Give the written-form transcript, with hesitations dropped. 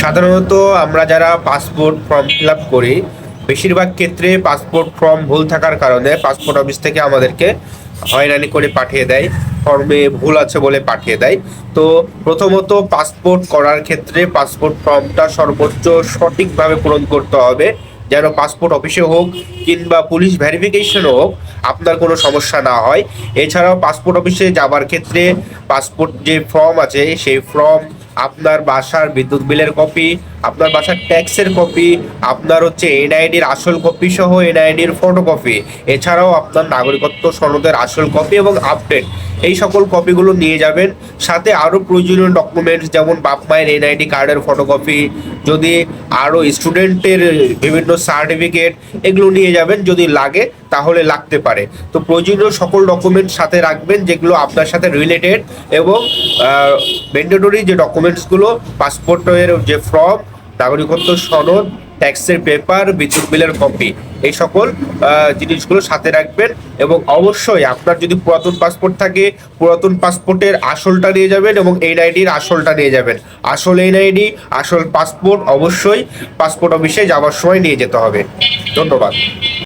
সাধারণত আমরা যারা পাসপোর্ট ফর্ম ফিল আপ করি, বেশিরভাগ ক্ষেত্রে পাসপোর্ট ফর্ম ভুল থাকার কারণে পাসপোর্ট অফিস থেকে আমাদেরকে হয়রানি করে পাঠিয়ে দেয়, ফর্মে ভুল আছে বলে পাঠিয়ে দেয়। তো প্রথমত পাসপোর্ট করার ক্ষেত্রে পাসপোর্ট ফর্মটা সর্বোচ্চ সঠিকভাবে পূরণ করতে হবে, যেন পাসপোর্ট অফিসে হোক কিংবা পুলিশ ভেরিফিকেশনে হোক আপনার কোনো সমস্যা না হয়। এছাড়াও পাসপোর্ট অফিসে যাবার ক্ষেত্রে পাসপোর্ট যে ফর্ম আছে সেই ফর্ম, আপনার বাসার বিদ্যুৎ বিলের কপি, আপনার বাসার ট্যাক্সের কপি, আপনার এনআইডির আসল কপি সহ এনআইডির ফটোকপি, এছাড়াও আপনার নাগরিকত্ব সনদের আসল কপি এবং আপডেট, এই সকল কপিগুলো নিয়ে যাবেন। সাথে আরও প্রয়োজনীয় ডকুমেন্টস যেমন বাপ মায়ের এনআইডি কার্ডের ফটোকপি, যদি আরও স্টুডেন্টের বিভিন্ন সার্টিফিকেট, এগুলো নিয়ে যাবেন যদি লাগে, তাহলে লাগতে পারে। তো প্রয়োজনীয় সকল ডকুমেন্টস সাথে রাখবেন যেগুলো আপনার সাথে রিলেটেড, এবং ম্যান্ডেটরি যে ডকুমেন্টসগুলো পাসপোর্টের যে ফর্ম, নাগরিকত্ব সনদ, ট্যাক্সের পেপার, বিদ্যুৎ বিলের কপি, এই সকল জিনিসগুলো সাথে রাখবেন। এবং অবশ্যই আপনার যদি পুরাতন পাসপোর্ট থাকে, পুরাতন পাসপোর্টের আসলটা নিয়ে যাবেন এবং এনআইডির আসলটা নিয়ে যাবেন। আসল এনআইডি, আসল পাসপোর্ট অবশ্যই পাসপোর্ট অফিসে যাওয়ার সময় নিয়ে যেতে হবে। ধন্যবাদ।